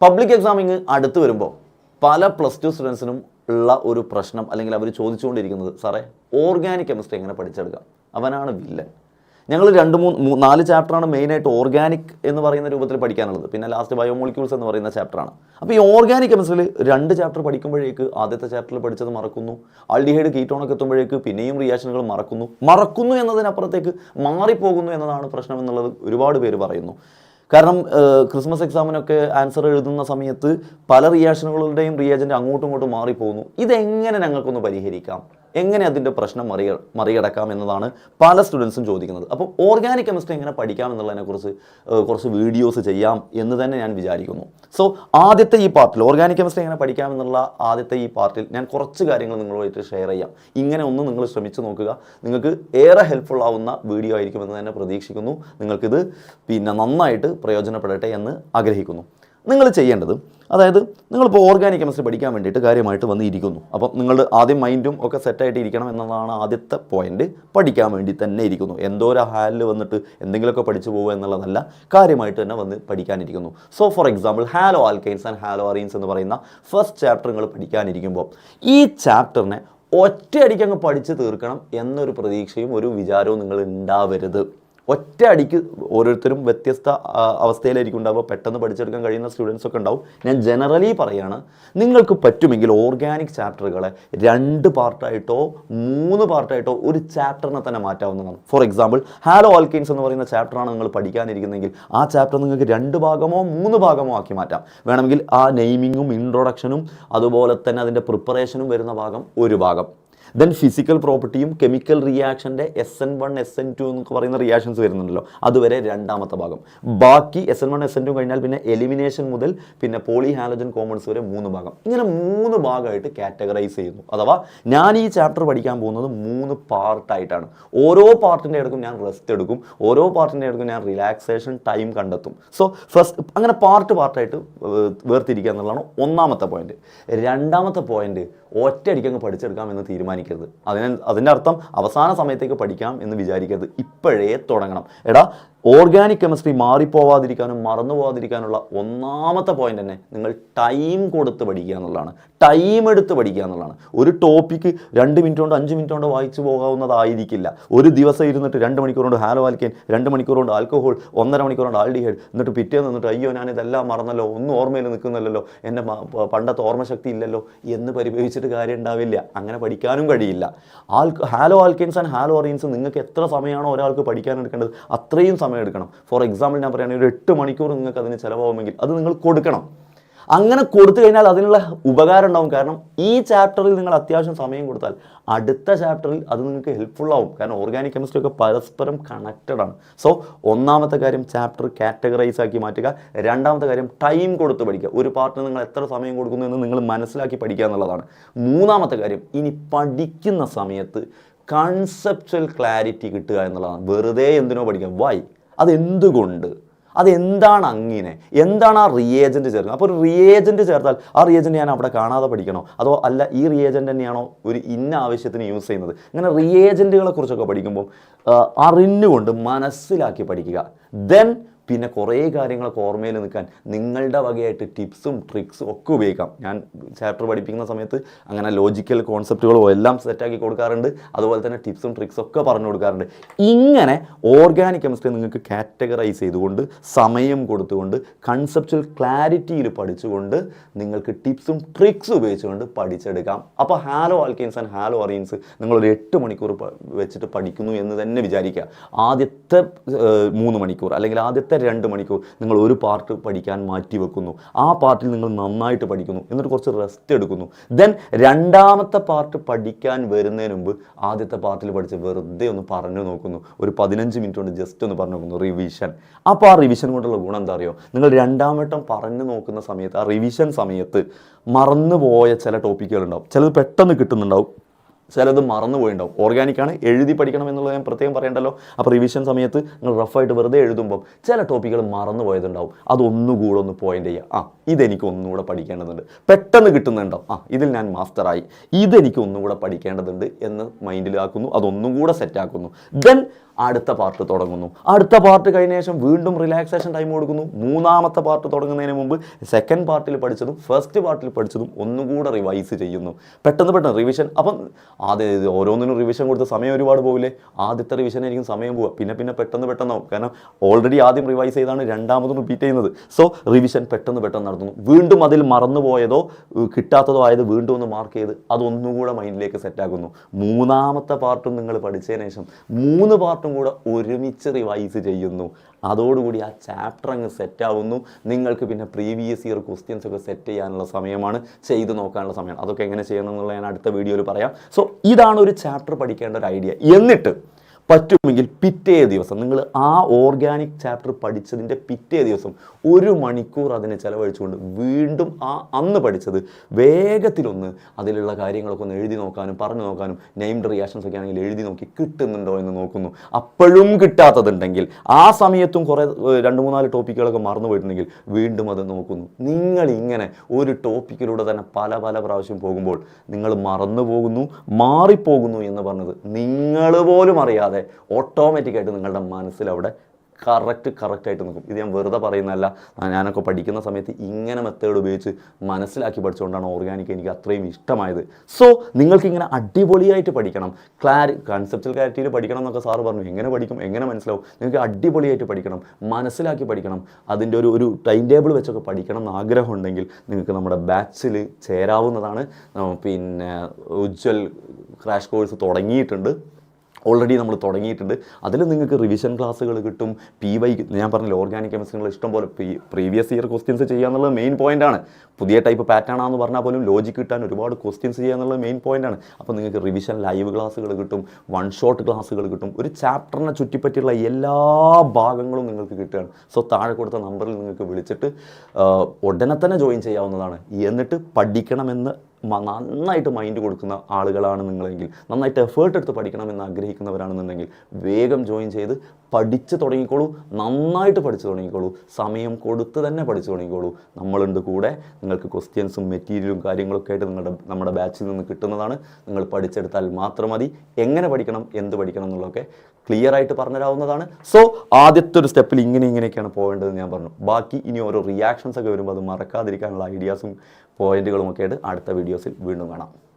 Public examining അടുത്ത് വരുമ്പോൾ പല പ്ലസ് ടു സ്റ്റുഡൻസിനും ഉള്ള ഒരു പ്രശ്നം അല്ലെങ്കിൽ അവർ ചോദിച്ചുകൊണ്ടിരിക്കുന്നത്, സാറേ ഓർഗാനിക് കെമിസ്ട്രി എങ്ങനെ പഠിച്ചെടുക്കാം, അവനാണ് വില്ലൻ. ഞങ്ങൾ 4 ചാപ്റ്ററാണ് മെയിനായിട്ട് ഓർഗാനിക് എന്ന് പറയുന്ന രൂപത്തിൽ പഠിക്കാനുള്ളത്. പിന്നെ ലാസ്റ്റ് ബയോമോളിക്യൂൾസ് എന്ന് പറയുന്ന ചാപ്റ്ററാണ്. അപ്പോൾ ഈ ഓർഗാനിക് കെമിസ്ട്രിയിൽ 2 ചാപ്റ്റർ പഠിക്കുമ്പോഴേക്ക് ആദ്യത്തെ ചാപ്റ്ററിൽ പഠിച്ചത് മറക്കുന്നു. ആൽഡിഹൈഡ് കീറ്റോണൊക്കെ എത്തുമ്പോഴേക്ക് പിന്നെയും റിയാക്ഷനുകൾ മറക്കുന്നു എന്നതിനപ്പുറത്തേക്ക് മാറിപ്പോകുന്നു എന്നതാണ് പ്രശ്നം എന്നുള്ളത് ഒരുപാട് പേര് പറയുന്നു. കാരണം ക്രിസ്മസ് എക്സാമിനൊക്കെ ആൻസർ എഴുതുന്ന സമയത്ത് പല റിയാക്ഷനുകളുടെയും റിയേജൻ്റ് അങ്ങോട്ടും ഇങ്ങോട്ടും മാറിപ്പോകുന്നു. ഇതെങ്ങനെ ഞങ്ങൾക്കൊന്ന് പരിഹരിക്കാം, എങ്ങനെ അതിൻ്റെ പ്രശ്നം മറികടക്കാം എന്നതാണ് പല സ്റ്റുഡൻസും ചോദിക്കുന്നത്. അപ്പോൾ ഓർഗാനിക് കെമിസ്ട്രി എങ്ങനെ പഠിക്കാം എന്നുള്ളതിനെക്കുറിച്ച് കുറച്ച് വീഡിയോസ് ചെയ്യാം എന്ന് തന്നെ ഞാൻ വിചാരിക്കുന്നു. സോ ആദ്യത്തെ ഈ പാർട്ടിൽ ഓർഗാനിക് കെമിസ്ട്രി എങ്ങനെ പഠിക്കാം എന്നുള്ള ആദ്യത്തെ ഈ പാർട്ടിൽ ഞാൻ കുറച്ച് കാര്യങ്ങൾ നിങ്ങളുമായിട്ട് ഷെയർ ചെയ്യാം. ഇങ്ങനെ ഒന്ന് നിങ്ങൾ ശ്രമിച്ചു നോക്കുക. നിങ്ങൾക്ക് ഏറെ ഹെൽപ്ഫുൾ ആവുന്ന വീഡിയോ ആയിരിക്കുമെന്ന് തന്നെ പ്രതീക്ഷിക്കുന്നു. നിങ്ങൾക്കിത് നന്നായിട്ട് പ്രയോജനപ്പെടട്ടെ എന്ന് ആഗ്രഹിക്കുന്നു. നിങ്ങൾ ചെയ്യേണ്ടത്, അതായത് നിങ്ങളിപ്പോൾ ഓർഗാനിക് കെമിസ്ട്രി പഠിക്കാൻ വേണ്ടിയിട്ട് കാര്യമായിട്ട് വന്നിരിക്കുന്നു. അപ്പം നിങ്ങളുടെ ആദ്യം മൈൻഡും ഒക്കെ സെറ്റായിട്ട് ഇരിക്കണം എന്നതാണ് ആദ്യത്തെ പോയിന്റ്. പഠിക്കാൻ വേണ്ടി തന്നെ ഇരിക്കുന്നു. എന്തോ ഒരു ഹാലിൽ വന്നിട്ട് എന്തെങ്കിലുമൊക്കെ പഠിച്ചു പോകുക എന്നുള്ളതല്ല, കാര്യമായിട്ട് തന്നെ വന്ന് പഠിക്കാനിരിക്കുന്നു. So for example haloalkanes and haloarenes എന്ന് പറയുന്ന ഫസ്റ്റ് ചാപ്റ്റർ നിങ്ങൾ പഠിക്കാനിരിക്കുമ്പോൾ ഈ ചാപ്റ്ററിനെ ഒറ്റയടിക്ക് അങ്ങ് പഠിച്ച് തീർക്കണം എന്നൊരു പ്രതീക്ഷയും ഒരു വിചാരവും നിങ്ങൾ ഉണ്ടാവരുത്. ഒറ്റ അടിക്ക് ഓരോരുത്തരും വ്യത്യസ്ത അവസ്ഥയിലായിരിക്കും ഉണ്ടാവുക. പെട്ടെന്ന് പഠിച്ചെടുക്കാൻ കഴിയുന്ന സ്റ്റുഡൻസ് ഒക്കെ ഉണ്ടാവും. ഞാൻ ജനറലി പറയുകയാണ്, നിങ്ങൾക്ക് പറ്റുമെങ്കിൽ ഓർഗാനിക് ചാപ്റ്ററുകളെ 2 പാർട്ടായിട്ടോ 3 പാർട്ടായിട്ടോ ഒരു ചാപ്റ്ററിനെ തന്നെ മാറ്റാവുന്നതാണ്. ഫോർ എക്സാമ്പിൾ ഹാലോ ആൽക്കൈൻസ് എന്ന് പറയുന്ന ചാപ്റ്ററാണ് നിങ്ങൾ പഠിക്കാനിരിക്കുന്നതെങ്കിൽ ആ ചാപ്റ്റർ നിങ്ങൾക്ക് 2 ഭാഗമോ 3 ഭാഗമോ ആക്കി മാറ്റാം. വേണമെങ്കിൽ ആ നെയിമിങ്ങും ഇൻട്രൊഡക്ഷനും അതുപോലെ തന്നെ അതിൻ്റെ പ്രിപ്പറേഷനും വരുന്ന ഭാഗം ഒരു ഭാഗം. ദെൻ ഫിസിക്കൽ പ്രോപ്പർട്ടിയും കെമിക്കൽ റിയാക്ഷൻ്റെ SN1 SN2 എന്നൊക്കെ പറയുന്ന റിയാക്ഷൻസ് വരുന്നുണ്ടല്ലോ, അതുവരെ 2ാമത്തെ ഭാഗം. ബാക്കി SN1 SN2 കഴിഞ്ഞാൽ പിന്നെ എലിമിനേഷൻ മുതൽ പിന്നെ പോളി ഹാലജൻ കോമ്പൗണ്ട്സ് വരെ 3 ഭാഗം. ഇങ്ങനെ 3 ഭാഗമായിട്ട് കാറ്റഗറൈസ് ചെയ്യുന്നു. അഥവാ ഞാൻ ഈ ചാപ്റ്റർ പഠിക്കാൻ പോകുന്നത് 3 പാർട്ടായിട്ടാണ്. ഓരോ പാർട്ടിൻ്റെ ഇടയ്ക്കും ഞാൻ റെസ്റ്റ് എടുക്കും, ഓരോ പാർട്ടിൻ്റെ ഇടയ്ക്കും ഞാൻ റിലാക്സേഷൻ ടൈം കണ്ടെത്തും. സോ ഫസ്റ്റ് അങ്ങനെ പാർട്ടായിട്ട് വേർതിരിക്കുക എന്നുള്ളതാണ് 1ാമത്തെ പോയിന്റ്. 2ാമത്തെ പോയിന്റ് ഒറ്റയടിക്കങ്ങ് പഠിച്ചെടുക്കാമെന്ന് തീരുമാനിക്കരുത്. അതിൻ്റെ അർത്ഥം അവസാന സമയത്തേക്ക് പഠിക്കാം എന്ന് വിചാരിക്കരുത്. ഇപ്പോഴേ തുടങ്ങണം. എടാ, ഓർഗാനിക് കെമിസ്ട്രി മാറിപ്പോവാതിരിക്കാനും മറന്നു പോവാതിരിക്കാനുള്ള 1ാമത്തെ പോയിന്റ് തന്നെ നിങ്ങൾ ടൈം കൊടുത്ത് പഠിക്കുക എന്നുള്ളതാണ്. ടൈം എടുത്ത് പഠിക്കുക എന്നുള്ളതാണ്. ഒരു ടോപ്പിക്ക് 2 മിനിറ്റ് കൊണ്ട് 5 മിനിറ്റ് കൊണ്ട് വായിച്ചു പോകാവുന്നതായിരിക്കില്ല. ഒരു ദിവസം ഇരുന്നിട്ട് 2 മണിക്കൂർ കൊണ്ട് ഹാലോ ആൽക്കൈൻ, 2 മണിക്കൂർ കൊണ്ട് ആൽക്കഹോൾ, 1.5 മണിക്കൂർ കൊണ്ട് ആൽഡിഹൈഡ്, എന്നിട്ട് പിറ്റേന്ന് നിന്നിട്ട് അയ്യോ ഞാനിതെല്ലാം മറന്നല്ലോ, ഒന്നും ഓർമ്മയിൽ നിൽക്കുന്നില്ലല്ലോ, എൻ്റെ പണ്ടത്തെ ഓർമ്മശക്തി ഇല്ലല്ലോ എന്ന് പരിഭവിച്ചിട്ട് കാര്യം ഉണ്ടാവില്ല. അങ്ങനെ പഠിക്കാനും കഴിയില്ല. ഹാലോ ആൽക്കൈൻസ് ആൻഡ് ഹാലോ അറീൻസ് നിങ്ങൾക്ക് എത്ര സമയമാണോ ഒരാൾക്ക് പഠിക്കാൻ എടുക്കേണ്ടത് അത്രയും സമയം എടുക്കണം. ഫോർ എക്സാമ്പിൾ ഞാൻ പറയുകയാണെങ്കിൽ ഒരു 8 മണിക്കൂർ നിങ്ങൾക്ക് അതിന് ചിലവാകുമെങ്കിൽ അത് നിങ്ങൾ കൊടുക്കണം. അങ്ങനെ കൊടുത്തു കഴിഞ്ഞാൽ അതിനുള്ള ഉപകാരം ഉണ്ടാവും. കാരണം ഈ ചാപ്റ്ററിൽ നിങ്ങൾ അത്യാവശ്യം സമയം കൊടുത്താൽ അടുത്ത ചാപ്റ്ററിൽ അത് നിങ്ങൾക്ക് ഹെൽപ്ഫുൾ ആവും. കാരണം ഓർഗാനിക് കെമിസ്ട്രി ഒക്കെ പരസ്പരം കണക്റ്റഡ് ആണ്. സോ 1ാമത്തെ കാര്യം ചാപ്റ്റർ കാറ്റഗറൈസ് ആക്കി മാറ്റുക. 2ാമത്തെ കാര്യം ടൈം കൊടുത്ത് പഠിക്കുക. ഒരു പാർട്ടിന് നിങ്ങൾ എത്ര സമയം കൊടുക്കുന്നു എന്ന് നിങ്ങൾ മനസ്സിലാക്കി പഠിക്കുക എന്നുള്ളതാണ്. 3ാമത്തെ കാര്യം, ഇനി പഠിക്കുന്ന സമയത്ത് കൺസെപ്ച്വൽ ക്ലാരിറ്റി കിട്ടുക എന്നുള്ളതാണ്. വെറുതെ എന്തിനോ പഠിക്കുക, വൈ, അതെന്തുകൊണ്ട്, അതെന്താണ്, അങ്ങനെ എന്താണ് ആ റിയേജൻറ്റ് ചേർക്കുന്നത്. അപ്പോൾ ഒരു റിയേജൻറ്റ് ചേർത്താൽ ആ റിയേജൻറ്റ് ഞാൻ അവിടെ കാണാതെ പഠിക്കണോ, അതോ അല്ല ഈ റിയേജൻറ്റ് തന്നെയാണോ ഒരു ഇന്ന ആവശ്യത്തിന് യൂസ് ചെയ്യുന്നത്. ഇങ്ങനെ റിയേജൻറ്റുകളെ കുറിച്ചൊക്കെ പഠിക്കുമ്പോൾ അറിഞ്ഞുകൊണ്ട് മനസ്സിലാക്കി പഠിക്കുക. ദെൻ പിന്നെ കുറേ കാര്യങ്ങളൊക്കെ ഓർമ്മയിൽ നിൽക്കാൻ നിങ്ങളുടെ വകയായിട്ട് ടിപ്സും ട്രിക്സും ഒക്കെ ഉപയോഗിക്കാം. ഞാൻ ചാപ്റ്റർ പഠിപ്പിക്കുന്ന സമയത്ത് അങ്ങനെ ലോജിക്കൽ കോൺസെപ്റ്റുകളും എല്ലാം സെറ്റാക്കി കൊടുക്കാറുണ്ട്. അതുപോലെ തന്നെ ടിപ്സും ട്രിക്സും ഒക്കെ പറഞ്ഞു കൊടുക്കാറുണ്ട്. ഇങ്ങനെ ഓർഗാനിക് കെമിസ്ട്രി നിങ്ങൾക്ക് കാറ്റഗറൈസ് ചെയ്തുകൊണ്ട് സമയം കൊടുത്തുകൊണ്ട് കൺസെപ്ച്വൽ ക്ലാരിറ്റിയിൽ പഠിച്ചുകൊണ്ട് നിങ്ങൾക്ക് ടിപ്സും ട്രിക്സും ഉപയോഗിച്ചുകൊണ്ട് പഠിച്ചെടുക്കാം. അപ്പോൾ ഹാലോ ആൽക്കൈൻസ് ആൻഡ് ഹാലോ അറീൻസ് നിങ്ങളൊരു 8 മണിക്കൂർ വെച്ചിട്ട് പഠിക്കുന്നു എന്ന് തന്നെ വിചാരിക്കുക. ആദ്യത്തെ 3 മണിക്കൂർ അല്ലെങ്കിൽ ആദ്യത്തെ 2 മണിക്കൂർ നിങ്ങൾ ഒരു പാർട്ട് പഠിക്കാൻ മാറ്റി വെക്കുന്നു. ആ പാർട്ടിൽ നിങ്ങൾ നന്നായിട്ട് പഠിക്കുന്നു, എന്നിട്ട് കുറച്ച് റെസ്റ്റ് എടുക്കുന്നു. ദെൻ 2ാമത്തെ പാർട്ട് പഠിക്കാൻ വരുന്നതിന് മുമ്പ് ആദ്യത്തെ പാർട്ടിൽ പഠിച്ച് വെറുതെ ഒന്ന് പറഞ്ഞു നോക്കുന്നു. ഒരു 15 മിനിറ്റ് കൊണ്ട് ജസ്റ്റ് ഒന്ന് പറഞ്ഞു നോക്കുന്നു, റിവിഷൻ. അപ്പോൾ ആ റിവിഷൻ കൊണ്ടുള്ള ഗുണം എന്താ അറിയോ, നിങ്ങൾ 2ാം വട്ടം പറഞ്ഞു നോക്കുന്ന സമയത്ത് ആ റിവിഷൻ സമയത്ത് മറന്നുപോയ ചില ടോപ്പിക്കുകളുണ്ടാവും. ചിലത് പെട്ടെന്ന് കിട്ടുന്നുണ്ടാവും, ചിലത് മറന്നുപോയിണ്ടാവും. ഓർഗാനിക്കാണ്, എഴുതി പഠിക്കണം എന്നുള്ളത് ഞാൻ പ്രത്യേകം പറയണ്ടല്ലോ. അപ്പോൾ റിവിഷൻ സമയത്ത് നിങ്ങൾ റഫായിട്ട് വെറുതെ എഴുതുമ്പം ചില ടോപ്പിക്കുകൾ മറന്നു പോയതുണ്ടാവും. അതൊന്നുകൂടെ ഒന്ന് പോയിന്റ് ചെയ്യുക. ഇതെനിക്ക് ഒന്നുകൂടെ പഠിക്കേണ്ടതുണ്ട്. പെട്ടെന്ന് കിട്ടുന്നുണ്ടാവും. ഇതിൽ ഞാൻ മാസ്റ്ററായി, ഇതെനിക്ക് ഒന്നുകൂടെ പഠിക്കേണ്ടതുണ്ട് എന്ന് മൈൻഡിലാക്കുന്നു. അതൊന്നും കൂടെ സെറ്റാക്കുന്നു. ദെൻ അടുത്ത പാർട്ട് തുടങ്ങുന്നു. അടുത്ത പാർട്ട് കഴിഞ്ഞ ശേഷം വീണ്ടും റിലാക്സേഷൻ ടൈം കൊടുക്കുന്നു. മൂന്നാമത്തെ പാർട്ട് തുടങ്ങുന്നതിന് മുമ്പ് സെക്കൻഡ് പാർട്ടിൽ പഠിച്ചതും ഫസ്റ്റ് പാർട്ടിൽ പഠിച്ചതും ഒന്നുകൂടെ റിവൈസ് ചെയ്യുന്നു. പെട്ടെന്ന് റിവിഷൻ. അപ്പം ആദ്യം ഓരോന്നിനും റിവിഷൻ കൊടുത്ത് സമയം ഒരുപാട് പോകില്ലേ? ആദ്യത്തെ റിവിഷനായിരിക്കും സമയം പോവുക. പിന്നെ പെട്ടെന്നാവും. കാരണം ഓൾറെഡി ആദ്യം റിവൈസ് ചെയ്താണ് രണ്ടാമതും റിപ്പീറ്റ് ചെയ്യുന്നത്. സോ റിവിഷൻ പെട്ടെന്ന് നടത്തുന്നു. വീണ്ടും അതിൽ മറന്നുപോയതോ കിട്ടാത്തതോ ആയത് വീണ്ടും ഒന്ന് മാർക്ക് ചെയ്ത് അതൊന്നുകൂടെ മൈൻഡിലേക്ക് സെറ്റാക്കുന്നു. മൂന്നാമത്തെ പാർട്ടും നിങ്ങൾ പഠിച്ചതിന് ശേഷം 3 പാർട്ടും കൂടെ ഒരുമിച്ച് റിവൈസ് ചെയ്യുന്നു. അതോടുകൂടി ആ ചാപ്റ്റർ അങ്ങ് സെറ്റാവുന്നു. നിങ്ങൾക്ക് പിന്നെ പ്രീവിയസ് ഇയർ ക്വസ്റ്റ്യൻസ് ഒക്കെ സെറ്റ് ചെയ്യാനുള്ള സമയമാണ്, ചെയ്ത് നോക്കാനുള്ള സമയമാണ്. അതൊക്കെ എങ്ങനെ ചെയ്യണം എന്നുള്ളത് ഞാൻ അടുത്ത വീഡിയോയിൽ പറയാം. സോ ഇതാണ് ഒരു ചാപ്റ്റർ പഠിക്കേണ്ട ഒരു ഐഡിയ. എന്നിട്ട് പറ്റുമെങ്കിൽ പിറ്റേ ദിവസം നിങ്ങൾ ആ ഓർഗാനിക് ചാപ്റ്റർ പഠിച്ചതിൻ്റെ പിറ്റേ ദിവസം 1 മണിക്കൂർ അതിനെ ചിലവഴിച്ചുകൊണ്ട് വീണ്ടും അന്ന് പഠിച്ചത് വേഗത്തിലൊന്ന് അതിലുള്ള കാര്യങ്ങളൊക്കെ ഒന്ന് എഴുതി നോക്കാനും പറഞ്ഞു നോക്കാനും, നെയിംഡ് റിയാക്ഷൻസ് ഒക്കെ ആണെങ്കിൽ എഴുതി നോക്കി കിട്ടുന്നുണ്ടോ എന്ന് നോക്കുന്നു. അപ്പോഴും കിട്ടാത്തതുണ്ടെങ്കിൽ ആ സമയത്തും കുറേ 2-3-4 ടോപ്പിക്കുകളൊക്കെ മറന്നു പോയിട്ടുണ്ടെങ്കിൽ വീണ്ടും അത് നോക്കുന്നു. നിങ്ങളിങ്ങനെ ഒരു ടോപ്പിക്കിലൂടെ തന്നെ പല പ്രാവശ്യം പോകുമ്പോൾ നിങ്ങൾ മറന്നു പോകുന്നു, മാറിപ്പോകുന്നു എന്ന് പറഞ്ഞത് നിങ്ങൾ പോലും അറിയാതെ ഓട്ടോമാറ്റിക്കായിട്ട് നിങ്ങളുടെ മനസ്സിൽ അവിടെ കറക്റ്റായിട്ട് നിൽക്കും. ഇത് ഞാൻ വെറുതെ പറയുന്നതല്ല. ഞാനൊക്കെ പഠിക്കുന്ന സമയത്ത് ഇങ്ങനെ മെത്തേഡ് ഉപയോഗിച്ച് മനസ്സിലാക്കി പഠിച്ചുകൊണ്ടാണ് ഓർഗാനിക് എനിക്ക് അത്രയും ഇഷ്ടമായത്. സോ നിങ്ങൾക്കിങ്ങനെ അടിപൊളിയായിട്ട് പഠിക്കണം, കൺസെപ്റ്റൽ ക്ലാരിറ്റിയിൽ പഠിക്കണം എന്നൊക്കെ സാറ് പറഞ്ഞു. എങ്ങനെ പഠിക്കും, എങ്ങനെ മനസ്സിലാവും? നിങ്ങൾക്ക് അടിപൊളിയായിട്ട് പഠിക്കണം, മനസ്സിലാക്കി പഠിക്കണം. അതിൻ്റെ ഒരു ടൈം ടേബിൾ വെച്ചൊക്കെ പഠിക്കണം എന്ന് ആഗ്രഹമുണ്ടെങ്കിൽ നിങ്ങൾക്ക് നമ്മുടെ ബാച്ചിൽ ചേരാവുന്നതാണ്. പിന്നെ ഉജ്വൽ ക്രാഷ് കോഴ്സ് തുടങ്ങിയിട്ടുണ്ട്. ഓൾറെഡി നമ്മൾ തുടങ്ങിയിട്ടുണ്ട്. അതിൽ നിങ്ങൾക്ക് റിവിഷൻ ക്ലാസ്സുകൾ കിട്ടും. PY ഞാൻ പറഞ്ഞില്ല, ഓർഗാനിക് കെമിസ്ട്രി നിങ്ങൾ ഇഷ്ടം പോലെ പ്രീവിയസ് ഇയർ ക്വസ്റ്റ്യൻസ് ചെയ്യുക എന്നുള്ളത് മെയിൻ പോയിൻ്റാണ്. പുതിയ ടൈപ്പ് പാറ്റേൺ ആണെന്ന് പറഞ്ഞാൽ പോലും ലോജിക്ക് കിട്ടാൻ ഒരുപാട് ക്വസ്റ്റ്യൻസ് ചെയ്യുക എന്നുള്ളത് മെയിൻ പോയിൻ്റാണ്. അപ്പോൾ നിങ്ങൾക്ക് റിവിഷൻ ലൈവ് ക്ലാസ്സുകൾ കിട്ടും, 1 ഷോട്ട് ക്ലാസ്സുകൾ കിട്ടും. ഒരു ചാപ്റ്ററിനെ ചുറ്റിപ്പറ്റിയുള്ള എല്ലാ ഭാഗങ്ങളും നിങ്ങൾക്ക് കിട്ടുകയാണ്. സോ താഴെ കൊടുത്ത നമ്പറിൽ നിങ്ങൾക്ക് വിളിച്ചിട്ട് ഉടനെ തന്നെ ജോയിൻ ചെയ്യാവുന്നതാണ്. എന്നിട്ട് പഠിക്കണമെന്ന് നന്നായിട്ട് മൈൻഡ് കൊടുക്കുന്ന ആളുകളാണ് നിങ്ങളെങ്കിൽ, നന്നായിട്ട് എഫേർട്ട് എടുത്ത് പഠിക്കണമെന്ന് ആഗ്രഹിക്കുന്നവരാണെന്നുണ്ടെങ്കിൽ വേഗം ജോയിൻ ചെയ്ത് പഠിച്ച് തുടങ്ങിക്കോളൂ. നന്നായിട്ട് പഠിച്ചു തുടങ്ങിക്കോളൂ. സമയം കൊടുത്ത് തന്നെ പഠിച്ചു തുടങ്ങിക്കോളൂ. നമ്മളുണ്ട് കൂടെ. നിങ്ങൾക്ക് ക്വസ്റ്റ്യൻസും മെറ്റീരിയലും കാര്യങ്ങളൊക്കെ ആയിട്ട് നമ്മുടെ ബാച്ചിൽ നിന്ന് കിട്ടുന്നതാണ്. നിങ്ങൾ പഠിച്ചെടുത്താൽ മാത്രം മതി. എങ്ങനെ പഠിക്കണം, എന്ത് പഠിക്കണം എന്നുള്ളതൊക്കെ ക്ലിയർ ആയിട്ട് പറഞ്ഞുതരാവുന്നതാണ്. സോ ആദ്യത്തെ ഒരു സ്റ്റെപ്പിൽ ഇങ്ങനെയൊക്കെയാണ് പോകേണ്ടതെന്ന് ഞാൻ പറഞ്ഞു. ബാക്കി ഇനി ഓരോ റിയാക്ഷൻസ് ഒക്കെ വരുമ്പോൾ അത് മറക്കാതിരിക്കാനുള്ള ഐഡിയാസും പോയിന്റുകളും ഒക്കെ ആയിട്ട് അടുത്ത വീഡിയോസിൽ വീണ്ടും കാണാം.